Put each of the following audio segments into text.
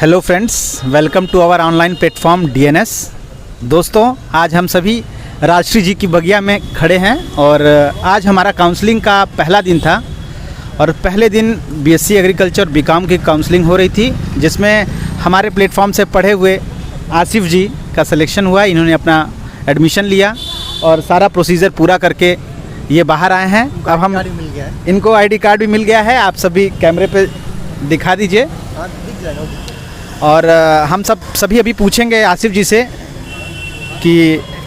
Hello friends, welcome to our online platform DNS। दोस्तों, आज हम सभी राजश्री जी की बगिया में खड़े हैं और आज हमारा काउंसलिंग का पहला दिन था और पहले दिन BSc एग्रीकल्चर बीकॉम की काउंसलिंग हो रही थी, जिसमें हमारे प्लेटफॉर्म से पढ़े हुए आसिफ जी का सिलेक्शन हुआ। इन्होंने अपना एडमिशन लिया और सारा प्रोसीजर पूरा करके ये बाहर आए हैं। अब हम इनको ID कार्ड भी मिल गया है। आप सभी कैमरे पे दिखा दीजिए। और हम सभी अभी पूछेंगे आसिफ जी से कि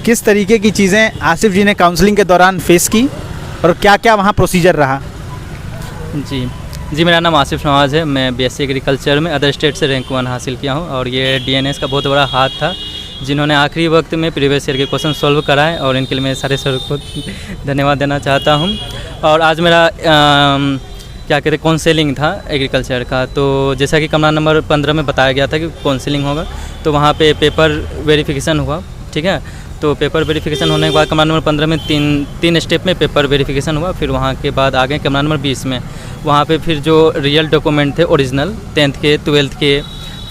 किस तरीके की चीज़ें आसिफ जी ने काउंसलिंग के दौरान फेस की और क्या क्या वहाँ प्रोसीजर रहा। जी, मेरा नाम आसिफ नवाज़ है। मैं BSc एग्रीकल्चर में अदर स्टेट से रैंक 1 हासिल किया हूँ और ये DNS का बहुत बड़ा हाथ था, जिन्होंने आखिरी वक्त में प्रीवियस ईयर के क्वेश्चन सॉल्व कराए और इनके लिए मैं सारे सर को धन्यवाद देना चाहता हूँ। और आज मेरा क्या कहते हैं काउंसलिंग था एग्रीकल्चर का। तो जैसा कि कमरा नंबर 15 में बताया गया था कि काउंसलिंग होगा, तो वहाँ पे पेपर वेरिफिकेशन हुआ। ठीक है, तो पेपर वेरिफिकेशन होने के बाद कमरा नंबर 15 में तीन स्टेप में पेपर वेरिफिकेशन हुआ। फिर वहाँ के बाद आ गए कमरा नंबर 20 में। वहाँ पे फिर जो रियल डॉक्यूमेंट थे ओरिजिनल 10th के 12th के,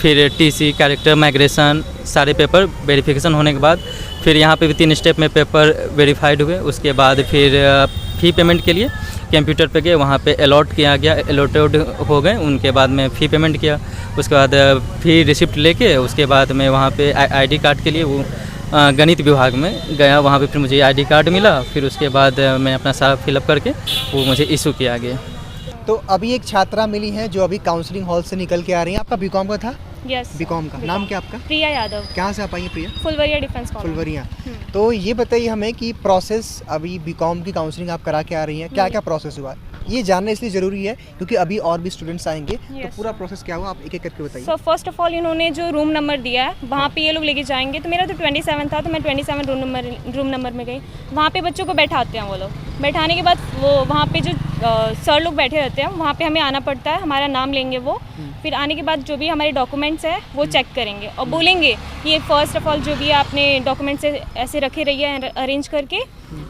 फिर TC, कैरेक्टर, माइग्रेशन, सारे पेपर वेरिफिकेशन होने के बाद फिर यहाँ पे भी 3 स्टेप में पेपर वेरीफाइड हुए। उसके बाद फिर फ़ी पेमेंट के लिए कंप्यूटर पे गए, वहाँ पे अलॉट किया गया, अलॉटेड हो गए। उनके बाद में फ़ी पेमेंट किया। उसके बाद फ़ी रिसिप्ट लेके उसके बाद मैं वहाँ पे ID कार्ड के लिए वो गणित विभाग में गया। वहाँ पे फिर मुझे ID कार्ड मिला। फिर उसके बाद मैं अपना सारा फिलअप करके वो मुझे इशू किया गया। तो अभी एक छात्रा मिली है जो अभी काउंसलिंग हॉल से निकल के आ रही है। आपका बीकॉम का था? यस, बीकॉम का। नाम क्या आपका? प्रिया यादव। कहाँ से आप आई हैं प्रिया? Phulwaria defence college. फुलवरिया। तो ये बताइए हमें कि प्रोसेस, अभी बीकॉम की काउंसलिंग आप करा के आ रही हैं, क्या क्या प्रोसेस हुआ? ये जानना इसलिए ज़रूरी है क्योंकि अभी और भी स्टूडेंट्स आएंगे। तो पूरा प्रोसेस क्या हुआ, आप एक एक करके बताइए। सो फर्स्ट ऑफ ऑल इन्होंने जो रूम नंबर दिया है वहाँ पे ये लोग लेके जाएंगे। तो मेरा तो 27 था, तो मैं 27 रूम नंबर में गई। वहाँ पे बच्चों को बैठाते हैं वो लोग। बैठाने के बाद वो वहाँ पे जो सर लोग बैठे रहते हैं, वहाँ पे हमें आना पड़ता है। हमारा नाम लेंगे वो। फिर आने के बाद जो भी हमारे डॉक्यूमेंट्स हैं वो चेक करेंगे और बोलेंगे ये फर्स्ट ऑफ ऑल जो भी आपने डॉक्यूमेंट्स ऐसे रखे रहिए अरेंज करके।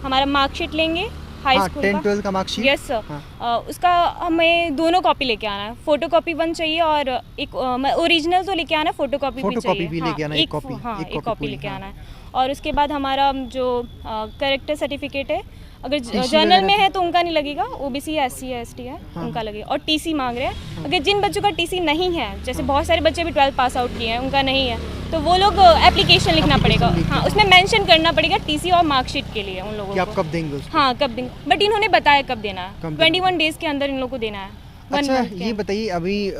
हमारा मार्कशीट लेंगे, हाई स्कूल 10-12 का मार्कशीट। Yes sir. उसका हमें दोनों कॉपी लेके आना है। फोटो कॉपी 1 चाहिए और एक ओरिजिनल तो लेके आना है, फोटो कॉपी भी चाहिए। भी लेके आना है, एक कॉपी लेके आना है। और उसके बाद हमारा जो कैरेक्टर सर्टिफिकेट है, अगर जर्नल में है तो उनका नहीं लगेगा, OBC या SC या ST है उनका लगेगा। और TC मांग रहे हैं। अगर जिन बच्चों का TC नहीं है, जैसे बहुत सारे बच्चे भी 12th पास आउट किए हैं, उनका नहीं है, तो वो लोग एप्लीकेशन लिखना पड़ेगा। हाँ, उसमें मेंशन करना पड़ेगा TC और मार्कशीट के लिए उन लोगों को। आप कब देंगे उसको? हाँ, कब देंगे, बट इन्होंने बताया कब देना है। 21 डेज के अंदर इन लोगों को देना है। अच्छा, ये बताइए अभी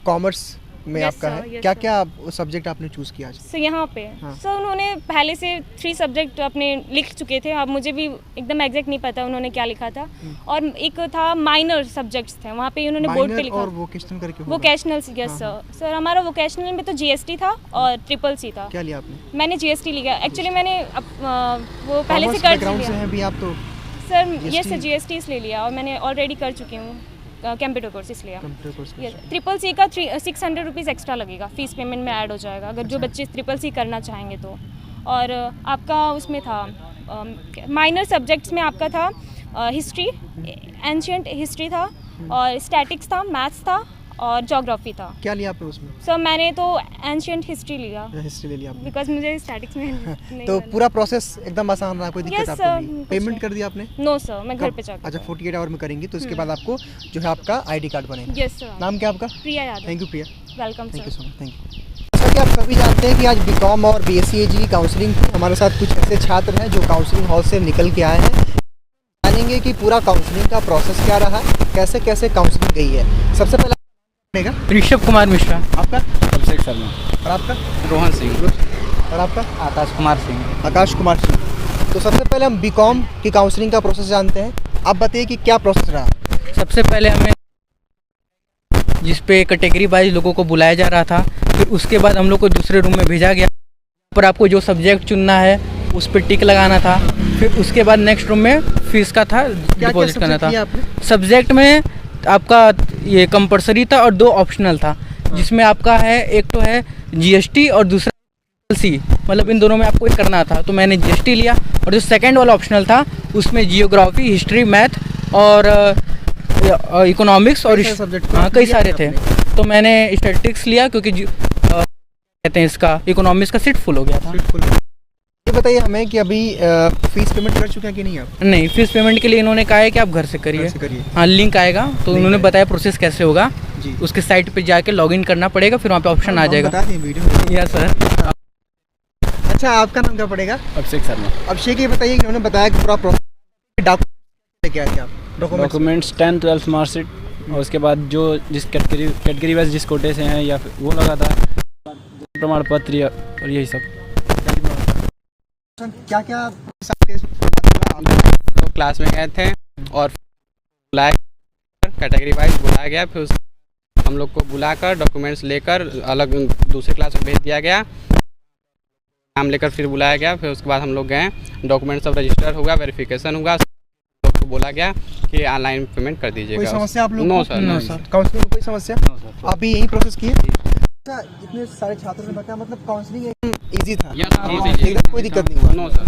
कॉमर्स में आपका है, क्या क्या सब्जेक्ट आपने चूज़ किया? सर यहाँ पे सर उन्होंने पहले से 3 सब्जेक्ट अपने लिख चुके थे। अब मुझे भी एकदम एग्जैक्ट नहीं पता उन्होंने क्या लिखा था। और एक था माइनर सब्जेक्ट्स थे, वहाँ पे उन्होंने बोर्ड पे लिखा। और वोकेशनल करके होगा? Vocational, yes sir. सर हमारा वोकेशनल में तो GST था और CCC था। क्या लिया आपने? मैंने GST लिया। एक्चुअली मैंने वो पहले से कर लिया। आप तो सर ये सर GST इसलिए लिया और मैंने ऑलरेडी कर चुकी हूँ कंप्यूटर कोर्स, इसलिए। CCC का 600 रुपीज़ एक्स्ट्रा लगेगा, फीस पेमेंट में ऐड हो जाएगा अगर जो बच्चे CCC करना चाहेंगे तो। और आपका उसमें था माइनर सब्जेक्ट्स में आपका था हिस्ट्री, एंशिएंट हिस्ट्री था और स्टैटिक्स था, मैथ्स था और ज्योग्राफी था। क्या लिया आपने उसमें? सर मैंने तो एंशिएंट हिस्ट्री लिया। हिस्ट्री ले लिया आपने? बिकॉज मुझे स्टैटिक्स में नहीं तो पूरा प्रोसेस एकदम आसान रहा, कोई दिक्कत आपको नहीं? पेमेंट कर दिया आपने? नो सर, मैं घर पे जाकर। अच्छा, 48 आवर में करेंगी तो उसके बाद आपको जो है आपका ID कार्ड बनेगा। Yes sir. नाम क्या आपका? Priya Yadav. Thank you Priya. Welcome sir. Thank you so much. Thank you. जैसा कि आप सभी जानते हैं कि आज बीकॉम और BSc AG की काउंसलिंग थी। हमारे साथ कुछ ऐसे छात्र हैं जो काउंसलिंग हॉल से निकल के आए हैं। जानेंगे कि पूरा काउंसलिंग का प्रोसेस क्या रहा, कैसे कैसे काउंसलिंग गई है। सबसे पहले ऋषभ कुमार मिश्रा। आपका? अभिषेक शर्मा। और आपका? रोहन सिंह। और आपका? आकाश कुमार सिंह। आकाश कुमार सिंह। तो सबसे पहले हम बीकॉम की काउंसलिंग का प्रोसेस जानते हैं। आप बताइए कि क्या प्रोसेस रहा? सबसे पहले हमें जिस पे कैटेगरी वाइज लोगों को बुलाया जा रहा था, फिर उसके बाद हम लोग को दूसरे रूम में भेजा गया। पर आपको जो सब्जेक्ट चुनना है उस पर टिक लगाना था। फिर उसके बाद नेक्स्ट रूम में फीस का था, डिपॉजिट करना था। सब्जेक्ट में आपका ये कंपलसरी था और 2 ऑप्शनल था, जिसमें आपका है एक तो है GST और दूसरा CCC, मतलब इन दोनों में आपको एक करना था। तो मैंने GST लिया और जो सेकंड वाला ऑप्शनल था उसमें जियोग्राफी, हिस्ट्री, मैथ और इकोनॉमिक्स और सब्जेक्ट हाँ कई सारे थे। तो मैंने स्टैटिस्टिक्स लिया क्योंकि कहते हैं इसका, इकोनॉमिक्स का सीट फुल हो गया था। ये बताइए हमें कि अभी फीस पेमेंट कर चुके हैं कि नहीं आप? नहीं, फीस पेमेंट के लिए इन्होंने कहा है कि आप घर से करिए। हाँ, लिंक आएगा तो उन्होंने बताया प्रोसेस कैसे होगा जी। उसके साइट पे जाके लॉगिन करना पड़ेगा, फिर वहाँ पे ऑप्शन आ जाएगा। बता दें वीडियो में। Yes sir. अच्छा, आपका नाम क्या पड़ेगा? अभिषेक शर्मा। अभिषेक, ये बताइए कि उन्होंने बताया कि पूरा प्रोसेस डॉक्यूमेंट लेके आए थे आप? डॉक्यूमेंट्स 10th 12th मार्कशीट और उसके बाद जो जिस कैटेगरी वाइज जिस कोटे से हैं या फिर वो लगा था, प्रमाण पत्र और यही सब। क्या क्या तो क्लास में गए थे और बुलाया, कैटेगरी वाइज बुलाया गया, फिर हम लोग को बुलाकर डॉक्यूमेंट्स लेकर अलग दूसरे क्लास में भेज दिया गया, नाम लेकर फिर बुलाया गया। फिर उसके बाद हम लोग गए, डॉक्यूमेंट सब रजिस्टर हुआ, वेरिफिकेशन हुआ, लोग को बोला गया कि ऑनलाइन पेमेंट कर दीजिएगा। कोई समस्या आप लोग? No sir. काउंसलिंग में कोई समस्या? आप भी यही प्रोसेस किए? अच्छा, इतने सारे छात्रों ने बताया, मतलब काउंसलिंग इजी था? एकदम कोई दिक्कत नहीं हुआ? No sir.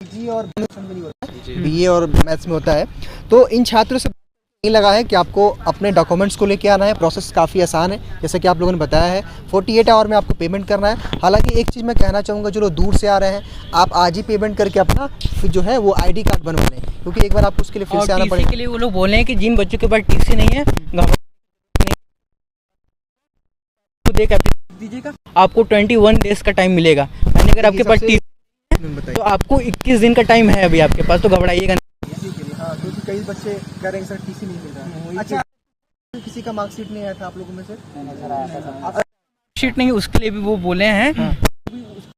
जी, और नहीं होता है, बीए और मैथ्स में होता है। तो इन छात्रों से नहीं लगा है कि आपको अपने डॉक्यूमेंट्स को लेके आना है, प्रोसेस काफ़ी आसान है जैसा कि आप लोगों ने बताया है। 48 आवर में आपको पेमेंट करना है। हालांकि एक चीज़ मैं कहना चाहूँगा, जो लोग दूर से आ रहे हैं, आप आज ही पेमेंट करके अपना फिर जो है वो आईडी कार्ड बनवा लें, क्योंकि एक बार आपको उसके लिए फिर से आना पड़ेगा। के लिए वो लोग बोले हैं कि जिन बच्चों के पास टीसी नहीं है, दीजिएगा, आपको 21 डेज का टाइम मिलेगा। यानी अगर आपके पास टीसी तो आपको 21 दिन का टाइम है अभी आपके पास, तो घबराइएगा। हाँ, क्योंकि कई बच्चे कह रहे हैं सर टीसी नहीं मिल रहा है। अच्छा, किसी का मार्कशीट नहीं आया था आप लोगों में से? शीट नहीं, उसके लिए भी वो बोले हैं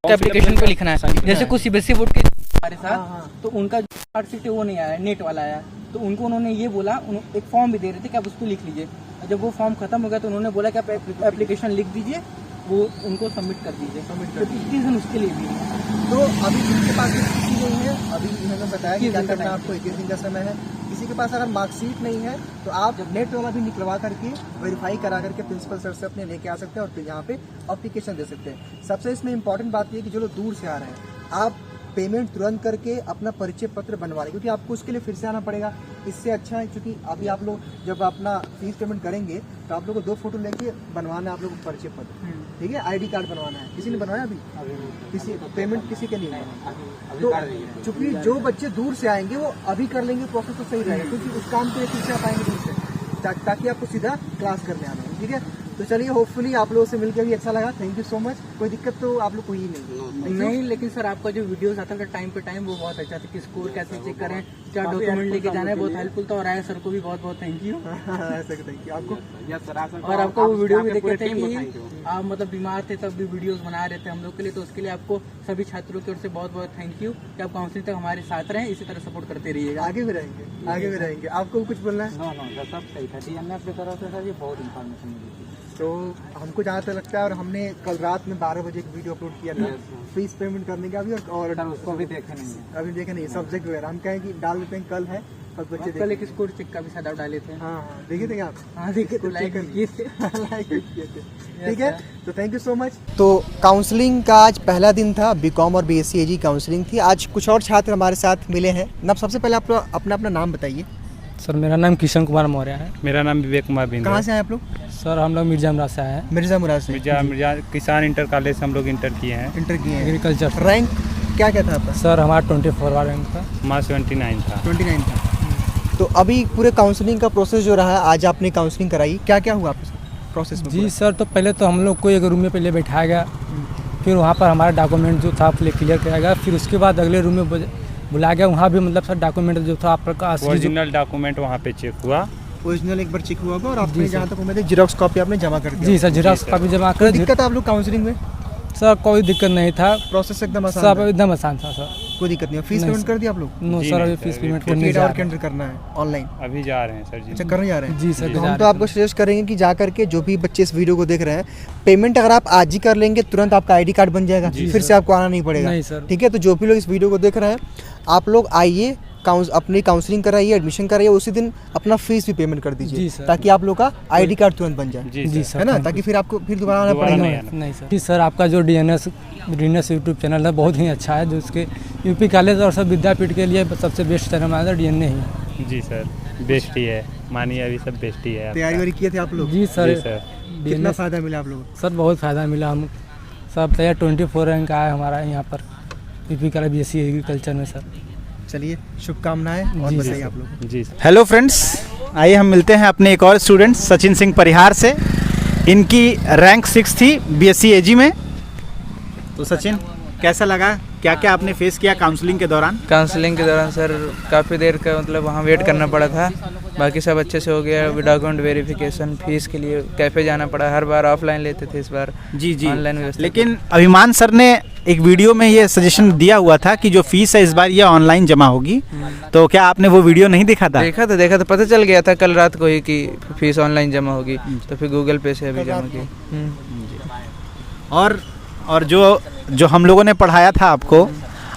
एप्लीकेशन पे लिखना है। जैसे कुछ सीबीएसई बोर्ड के हमारे साथ, तो उनका जो मार्कशीट है वो नहीं आया, नेट वाला आया, तो उनको उन्होंने ये बोला, एक फॉर्म भी दे रहे थे कि आप उसको लिख लीजिए। जब वो फॉर्म खत्म हो गया तो उन्होंने बोला कि आप एप्लीकेशन लिख दीजिए, वो उनको सबमिट कर दीजिए। तो 21 दिन उसके लिए भी है। तो अभी जिसके पास किसी नहीं है, अभी इन्होंने बताया कि क्या करना है आपको, 21 दिन का समय है। किसी के पास अगर मार्कशीट नहीं है तो आप नेट वाला भी निकलवा करके वेरीफाई करा करके प्रिंसिपल सर से अपने लेके आ सकते हैं और फिर यहाँ पे एप्लीकेशन दे सकते हैं। सबसे इसमें इंपॉर्टेंट बात ये है कि जो लोग दूर से आ रहे हैं, आप पेमेंट तुरंत करके अपना परिचय पत्र बनवा लें, क्योंकि आपको उसके लिए फिर से आना पड़ेगा। इससे अच्छा है, क्योंकि अभी आप लोग जब अपना फीस पेमेंट करेंगे तो आप लोग को 2 फोटो लेके बनवाना है आप लोग को परिचय पत्र, ठीक है? आईडी कार्ड बनवाना है। किसी ने बनवाया अभी? किसी पेमेंट किसी के लिए? तो चूंकि जो बच्चे दूर से आएंगे वो अभी कर लेंगे, प्रोसेस तो सही रहेगा, क्योंकि उस काम के लिए पीछे आप आएंगे दूर से, ताकि आपको सीधा क्लास करने आना है, ठीक है? तो चलिए, होपफुली आप लोगों से मिलकर भी अच्छा लगा। Thank you so much. कोई दिक्कत तो आप लोग को ही नहीं, लेकिन सर आपका जो वीडियोस आता था टाइम पे टाइम, वो बहुत अच्छा था कि स्कोर कैसे चेक करें, क्या डॉक्यूमेंट लेके जाना है, बहुत हेल्पफुल था। और आया सर को भी बहुत बहुत थैंक यू। थैंक यू आपको। और आपको वो वीडियो भी देखे थे कि आप मतलब बीमार थे तब भी वीडियोस बना रहे थे हम लोग के लिए, तो उसके लिए आपको सभी छात्रों की ओर से बहुत बहुत थैंक यू कि आप काउंसलिंग तक हमारे साथ रहें, इसी तरह सपोर्ट करते रहिएगा। आगे भी रहेंगे, आगे भी रहेंगे। आपको कुछ बोलना है? सब सही था, डीएनएस की तरफ से सर ये बहुत इन्फॉर्मेशन मिली थी। तो हमको जहाँ तक लगता है, और हमने कल रात में 12 बजे एक वीडियो अपलोड किया था फीस पेमेंट करने का भी, और उसको भी देखे नहीं, अभी देखे नहीं सब्जेक्ट वगैरह। हम कहें कि डाल देते हैं, कल है, सब बच्चे कल एक स्कोर चेक का भी सादा डाले थे। हाँ, देखे थे आप? हाँ, देखे थे, लाइक किए थे। ठीक है, तो थैंक यू सो मच। तो काउंसलिंग का आज पहला दिन था, बीकॉम और बीएससी एजी काउंसलिंग थी। आज कुछ और छात्र हमारे साथ मिले हैं। अब सबसे पहले आप लोग अपना नाम बताइए। सर मेरा नाम किशन कुमार मौर्य है। मेरा नाम विवेक कुमार बिंद। कहाँ से आए आप लोग? सर हम लोग मिर्जा मुराद से आए हैं। मिर्जा मुराद से। मिर्जा किसान इंटर कॉलेज से हम लोग इंटर किए हैं। इंटर किए हैं। एग्रीकल्चर। रैंक क्या क्या था आपका? सर हमारा 24वां रैंक था। हमारा 79 था। 29 था। तो अभी पूरे काउंसलिंग का प्रोसेस जो रहा, आज आपने काउंसलिंग कराई, क्या क्या हुआ आपके प्रोसेस में? जी सर, तो पहले तो हम लोग को एक रूम में पहले बैठाया गया, फिर वहाँ पर हमारा डॉक्यूमेंट जो था क्लियर किया गया, फिर उसके बाद अगले रूम में बुलाया गया। वहाँ भी मतलब सर डॉक्यूमेंट जो था आपका ओरिजिनल डॉक्यूमेंट वहाँ पे चेक हुआ। ओरिजिनल एक बार चेक हुआ होगा, और आपने जहाँ तक उम्मीद है जेरोक्स कॉपी आपने जमा कर दिया? जी सर, जेरोक्स कॉपी जमा कर। दिक्कत आप लोग काउंसलिंग में? सर कोई दिक्कत नहीं था, प्रोसेस एकदम आसान सब था? एकदम आसान था सर, कोई दिक्कत नहीं। फीस पेमेंट कर दिया आप लोग? नो सर, अभी फीस पेमेंट करने 48 जा आवर रहे के हैं। अंदर करना है ऑनलाइन? अभी जा रहे हैं सर जी। अच्छा, करने जा रहे हैं? जी सर, तो हम तो आपको सजेस्ट करेंगे कि जा करके जो भी बच्चे इस वीडियो को देख रहे हैं, पेमेंट अगर आप आज ही कर लेंगे तुरंत आपका आईडी कार्ड बन जाएगा, फिर से आपको आना नहीं पड़ेगा। नहीं सर। ठीक है, तो जो भी लोग इस वीडियो को देख रहे हैं, आप लोग आइए, अपनी काउंसलिंग कराइए, एडमिशन कराइए, उसी दिन अपना फीस भी पेमेंट कर दीजिए, ताकि आप लोग का आईडी कार्ड तुरंत बन जाए। जी सर, है ना, ताकि फिर आपको फिर दोबारा आना पड़ेगा नहीं सर। जी सर, आपका जो डीएनएस यूट्यूब चैनल है बहुत ही अच्छा है, जो उसके यूपी कॉलेज और सब विद्यापीठ के लिए सबसे बेस्ट चैनल माना डीएनए ही है। जी सर, बेस्ट ही है, मानिए अभी सब बेस्ट ही है। तैयारी वारी किए थे आप लोग? जी सर। कितना फ़ायदा मिला आप लोगों को? सर बहुत फ़ायदा मिला, हम सर बताइए 24 रैंक आया हमारा यहाँ पर यूपी का BSc एग्रीकल्चर में सर। चलिए शुभकामनाएं और जी, बताइए सर। आप लोग। जी हेलो फ्रेंड्स, आइए हम मिलते हैं अपने एक और स्टूडेंट सचिन सिंह परिहार से। इनकी रैंक 6 थी BSc AG में। तो सचिन, कैसा लगा, क्या क्या आपने फेस किया काउंसलिंग के दौरान? काउंसलिंग के दौरान सर काफ़ी देर का मतलब वहाँ वेट करना पड़ा था, बाकी सब अच्छे से हो गया। डॉक्यूमेंट वेरिफिकेशन, फीस के लिए कैफ़े जाना पड़ा, हर बार ऑफलाइन लेते थे, इस बार जी ऑनलाइन व्यवस्था। लेकिन अभिमान सर ने एक वीडियो में ये सजेशन दिया हुआ था कि जो फीस है इस बार ये ऑनलाइन जमा होगी, तो क्या आपने वो वीडियो नहीं देखा था? देखा था, पता चल गया था कल रात को ही कि फीस ऑनलाइन जमा होगी, तो फिर गूगल पे से अभी जमा की। और जो हम लोगों ने पढ़ाया था आपको,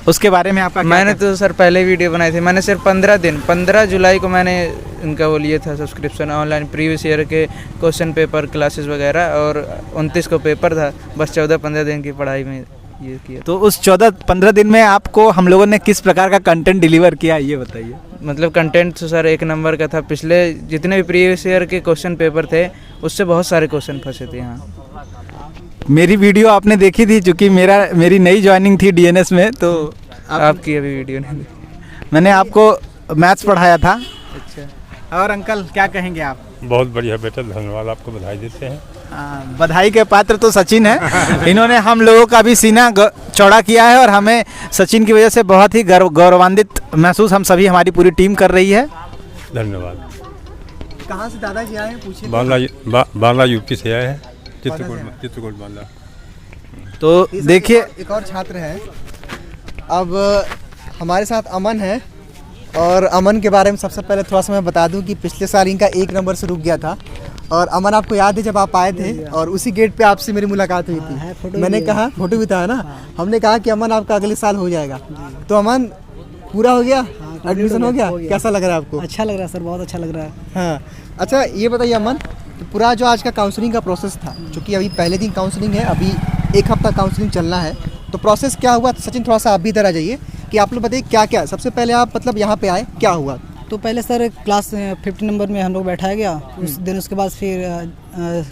उसके बारे में आपका क्या मैंने तो सर पहले वीडियो बनाई थी। मैंने सिर्फ 15 जुलाई को मैंने इनका वो लिया था सब्सक्रिप्शन ऑनलाइन, प्रीवियस ईयर के क्वेश्चन पेपर, क्लासेस वगैरह, और 29 को पेपर था। बस 14-15 दिन की पढ़ाई में ये किया। तो उस 14-15 दिन में आपको हम लोगों ने किस प्रकार का कंटेंट डिलीवर किया, ये बताइए। मतलब कंटेंट तो सर एक नंबर का था। पिछले जितने भी प्रीवियस ईयर के क्वेश्चन पेपर थे उससे बहुत सारे क्वेश्चन फंसे थे यहाँ। मेरी वीडियो आपने देखी थी, क्योंकि मेरी नई ज्वाइनिंग थी DNS में, तो आपकी अभी वीडियो नहीं देखी। मैंने आपको मैथ्स पढ़ाया था। अच्छा। और अंकल क्या कहेंगे आप? बहुत बढ़िया बेटा, धन्यवाद, आपको बधाई देते हैं। बधाई के पात्र तो सचिन है। इन्होंने हम लोगों का भी सीना चौड़ा किया है और हमें सचिन की वजह से बहुत ही गौरवान्वित महसूस हम सभी, हमारी पूरी टीम कर रही है। धन्यवाद। कहाँ से दादाजी आए हैं पूछिए? बांदा यूपी से आए हैं, चित्रकूट बांदा। तो देखिए, एक और छात्र है। अब हमारे साथ अमन है, और अमन के बारे में सबसे पहले थोड़ा सा मैं बता दूं कि पिछले साल इनका 1 नंबर से रुक गया था। और अमन, आपको याद है जब आप आए थे और उसी गेट पे आपसे मेरी मुलाकात हुई थी, मैंने कहा, फोटो भी था ना, हमने कहा कि अमन आपका अगले साल हो जाएगा। तो अमन पूरा हो गया, एडमिशन हो गया, कैसा लग रहा है आपको? अच्छा लग रहा है सर, बहुत अच्छा लग रहा है। हाँ, अच्छा ये बताइए अमन, तो पूरा जो आज का काउंसलिंग का प्रोसेस था, चूँकि अभी पहले दिन काउंसलिंग है, अभी 1 हफ्ता काउंसलिंग चलना है, तो प्रोसेस क्या हुआ? सचिन थोड़ा सा आप भी इधर आ जाइए कि आप लोग बताइए क्या क्या सबसे पहले आप मतलब यहाँ पे आए, क्या हुआ? तो पहले सर क्लास 50 नंबर में हम लोग बैठाया गया, उस दिन उसके बाद फिर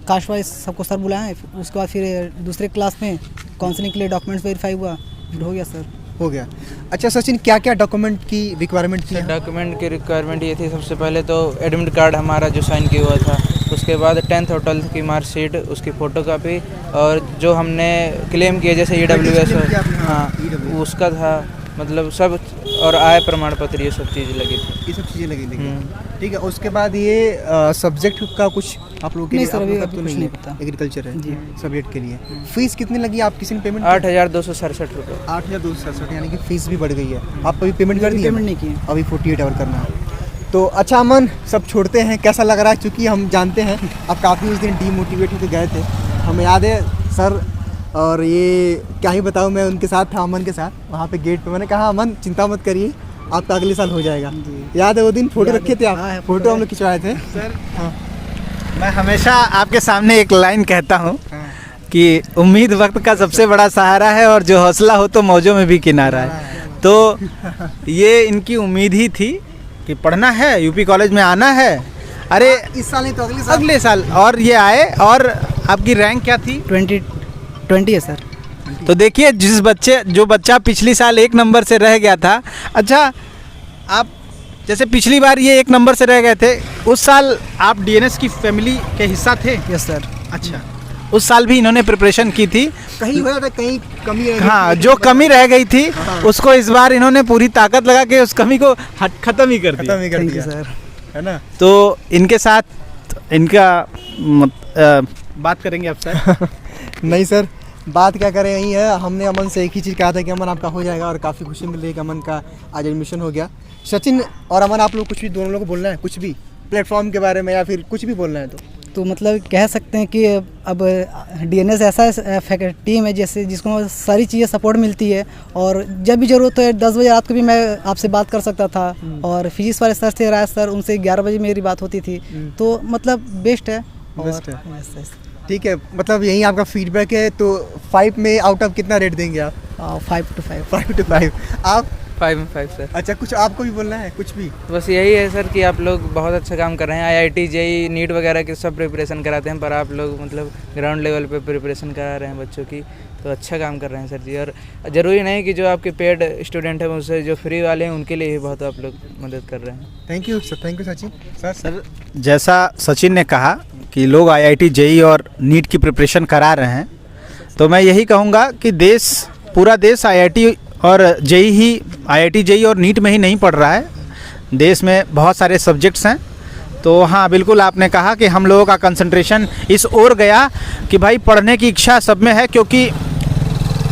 कास्ट वाइज सबको सर बुलाए, उसके बाद फिर दूसरे क्लास में काउंसलिंग के लिए डॉक्यूमेंट्स वेरीफाई हुआ, फिर हो गया सर। हो गया। अच्छा सचिन, क्या क्या डॉक्यूमेंट की रिक्वायरमेंट थी? डॉक्यूमेंट की रिक्वायरमेंट ये थी, सबसे पहले तो एडमिट कार्ड हमारा जो साइन किया हुआ था, उसके बाद 10th और 12th की मार्कशीट, उसकी फ़ोटोकॉपी, और जो हमने क्लेम किया जैसे EWS, हाँ उसका था, मतलब सब, और आय प्रमाण पत्र, ये सब चीज़ लगी थी। ये सब चीज़ें लगी। ठीक है, उसके बाद ये सब्जेक्ट का कुछ आप लोगों के लिए? नहीं सर, अभी तो कुछ नहीं पता। एग्रीकल्चर है सब्जेक्ट के लिए। फीस कितनी लगी, आप किसी ने पेमेंट? 8,267 रुपये। 8,267, यानी कि फीस भी बढ़ गई है। आप अभी पेमेंट कर दिए? पेमेंट नहीं किए, अभी 48 आवर करना है। तो अच्छा अमन, सब छोड़ते हैं, कैसा लग रहा है? क्योंकि हम जानते हैं आप काफ़ी उस दिन डीमोटिवेट होकर गए थे, हमें याद है सर, और ये क्या ही बताऊँ, मैं उनके साथ था, अमन के साथ, वहाँ पे गेट पे मैंने कहा अमन चिंता मत करिए, आपका अगले साल हो जाएगा। याद है वो दिन फोटो रखे थे आप? फोटो हम लोग खिंचवाए थे सर। हाँ, मैं हमेशा आपके सामने एक लाइन कहता हूँ कि उम्मीद वक्त का सबसे बड़ा सहारा है, और जो हौसला हो तो मौजों में भी किनारा है। तो ये इनकी उम्मीद ही थी कि पढ़ना है, यूपी कॉलेज में आना है। अरे इस साल नहीं तो अगले साल। और ये आए, और आपकी रैंक क्या थी? 20 है सर। तो देखिए, जो बच्चा पिछली साल 1 नंबर से रह गया था, अच्छा आप जैसे पिछली बार ये 1 नंबर से रह गए थे, उस साल आप DNS की फैमिली के हिस्सा थे? Yes sir. अच्छा, उस साल भी इन्होंने प्रिपरेशन की थी? कहीं हुआ था, कहीं कमी रह गई? हाँ, जो कमी रह गई थी उसको इस बार इन्होंने पूरी ताकत लगा के उस कमी को खत्म ही कर दिया सर, है ना? तो इनके साथ इनका बात करेंगे आप सर? नहीं सर, बात क्या करें, यही है, हमने अमन से एक ही चीज़ कहा था कि अमन आपका हो जाएगा, और काफ़ी खुशी मिल रही है कि अमन का आज एडमिशन हो गया। सचिन और अमन, आप लोग कुछ भी, दोनों लोग को बोलना है कुछ भी प्लेटफॉर्म के बारे में, या फिर कुछ भी बोलना है तो मतलब कह सकते हैं कि अब DNS ऐसा टीम है जैसे जिसको सारी चीज़ें सपोर्ट मिलती है, और जब भी ज़रूरत हो 10 बजे रात को भी मैं आपसे बात कर सकता था, और फिजिक्स वाले सर थे राज सर, उनसे 11 बजे मेरी बात होती थी, तो मतलब बेस्ट है। ठीक है, मतलब यही आपका फीडबैक है। तो 5 में आउट ऑफ कितना रेट देंगे आप? 5 to 5। 5 to 5। आप 5 में 5 सर। अच्छा, कुछ आपको भी बोलना है, कुछ भी? बस यही है सर कि आप लोग बहुत अच्छा काम कर रहे हैं। IIT JEE नीट वगैरह की सब प्रिपरेशन कराते हैं, पर आप लोग मतलब ग्राउंड लेवल पे प्रिपरेशन करा रहे हैं बच्चों की, तो अच्छा काम कर रहे हैं सर जी। और ज़रूरी नहीं कि जो आपके पेड स्टूडेंट हैं उससे जो फ्री वाले हैं उनके लिए ही बहुत आप लोग मदद कर रहे हैं। Thank you sir, thank you Sachin sir. जैसा सचिन ने कहा कि लोग IIT JEE और नीट की प्रिपरेशन करा रहे हैं, तो मैं यही कहूँगा कि पूरा देश IIT और IIT JEE और नीट में ही नहीं पढ़ रहा है, देश में बहुत सारे सब्जेक्ट्स हैं। तो हाँ, बिल्कुल आपने कहा कि हम लोगों का कंसंट्रेशन इस ओर गया कि भाई पढ़ने की इच्छा सब में है, क्योंकि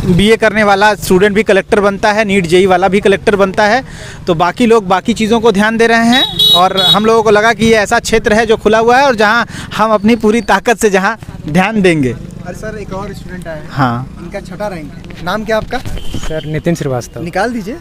BA करने वाला स्टूडेंट भी कलेक्टर बनता है, नीट JEE वाला भी कलेक्टर बनता है, तो बाकी लोग बाकी चीज़ों को ध्यान दे रहे हैं। और हम लोगों को लगा कि ये ऐसा क्षेत्र है जो खुला हुआ है और जहाँ हम अपनी पूरी ताकत से जहाँ ध्यान देंगे। अरे सर, एक और स्टूडेंट आया है। हाँ, इनका छठा रैंक है। नाम क्या आपका? सर नितिन श्रीवास्तव। निकाल दीजिए।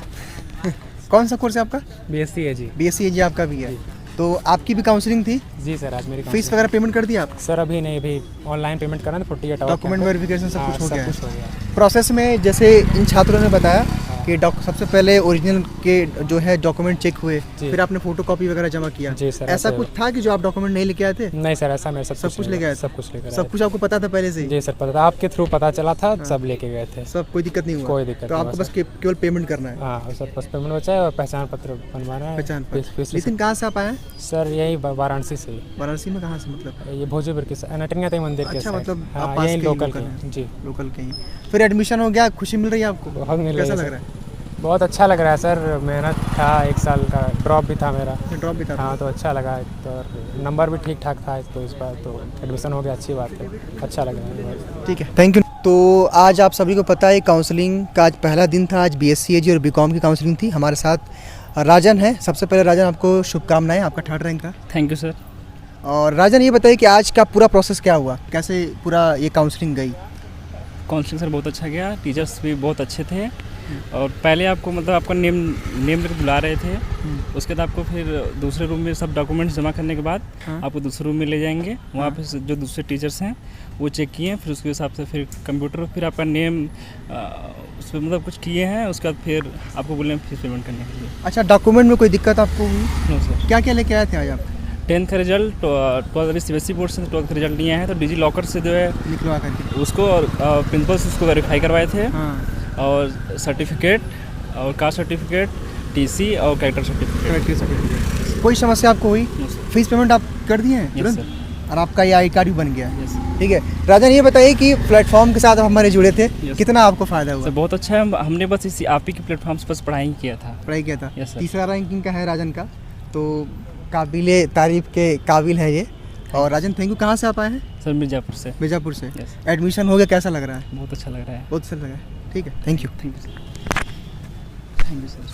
कौन सा कोर्स है आपका? BSc AG। BSc AG आपका भी है, तो आपकी भी काउंसलिंग थी? जी सर, आज मेरी फीस वगैरह पेमेंट कर दिया आप? सर अभी नहीं, अभी ऑनलाइन पेमेंट करना है, 48 आवर डॉक्यूमेंट वेरिफिकेशन सब कुछ हो गया है? कुछ हो गया। प्रोसेस में जैसे इन छात्रों ने बताया कि सबसे पहले ओरिजिनल के जो है डॉक्यूमेंट चेक हुए, फिर आपने फोटोकॉपी वगैरह जमा किया। जी सर। ऐसा कुछ था कि जो आप डॉक्यूमेंट नहीं लेके आए थे? नहीं सर, ऐसा मेरे सब कुछ लेके आए? सब कुछ लेकर सब कुछ आपको पता था पहले से ही? जी सर, पता था, आपके थ्रू पता चला था, सब लेके गए थे। सब, कोई दिक्कत नहीं हुआ? कोई दिक्कत तो आपको बस केवल पेमेंट करना है? हाँ सर, बस पेमेंट बचा है और पहचान पत्र बनवाना है। पहचान पत्र। लेकिन कहाँ से आप आए हैं? सर यही वाराणसी से। वाराणसी में कहाँ से? मतलब ये भोजपुर के अनटनिया मंदिर के। अच्छा, मतलब हाँ, आप यही लोकल के? जी, लोकल के ही। फिर एडमिशन हो गया, खुशी मिल रही है आपको? बहुत मिल रही है। कैसा लग रहा है? बहुत अच्छा लग रहा है सर, मेहनत था, 1 साल का ड्रॉप भी था मेरा। ड्रॉप भी था? हाँ, तो अच्छा लगा, तो नंबर भी ठीक ठाक था, तो इस बार तो एडमिशन हो गया, अच्छी बात है, अच्छा लग रहा है। ठीक है, थैंक यू। तो आज आप सभी को पता है काउंसलिंग का आज पहला दिन था। आज BSc AG और BCom की काउंसलिंग थी। हमारे साथ राजन है। सबसे पहले राजन, आपको शुभकामनाएं, आपका 3rd रैंक का। Thank you sir. और राजन, ये बताइए कि आज का पूरा प्रोसेस क्या हुआ, कैसे पूरा ये काउंसलिंग गई? काउंसलिंग सर बहुत अच्छा गया, टीचर्स भी बहुत अच्छे थे। और पहले आपको मतलब आपका नेम लेकर बुला रहे थे, उसके बाद आपको फिर दूसरे रूम में सब डॉक्यूमेंट्स जमा करने के बाद आपको दूसरे रूम में ले जाएंगे। वहाँ पे जो दूसरे टीचर्स हैं वो चेक किए, फिर उसके हिसाब से फिर कंप्यूटर, फिर आपका नेम उस पर मतलब कुछ किए हैं, उसके बाद फिर आपको बोले फीस पेमेंट करने के लिए। अच्छा, डॉक्यूमेंट में कोई दिक्कत आपको हुई? No sir. क्या क्या लेके आए थे आज आप? 10th का रिजल्ट, 12th CBSE बोर्ड से 12th का रिजल्ट नहीं आया है, तो डिजी लॉकर से जो है निकलवा करके उसको और प्रिंसिपल से उसको वेरीफाई करवाए थे। और सर्टिफिकेट और कास्ट सर्टिफिकेट, TC और कैरेक्टर सर्टिफिकेट। कोई समस्या आपको हुई? फीस पेमेंट आप कर दिए हैं तुरंत? और आपका ये आई कार्ड भी बन गया? ठीक है। राजन, ये बताइए कि प्लेटफॉर्म के साथ हमारे जुड़े थे, कितना आपको फ़ायदा हुआ? सर बहुत अच्छा है, हमने बस इसी आप ही के प्लेटफॉर्म से बस पढ़ाई किया था। तीसरा रैंकिंग का है राजन का, तो काबिले तारीफ के काबिल है ये। और राजन, थैंक यू। कहाँ से आप आए हैं? सर मिर्ज़ापुर से। मिर्ज़ापुर से। एडमिशन हो गया, कैसा लग रहा है? बहुत अच्छा लग रहा है। बहुत अच्छा लग रहा है। ठीक है, thank you. Thank you sir.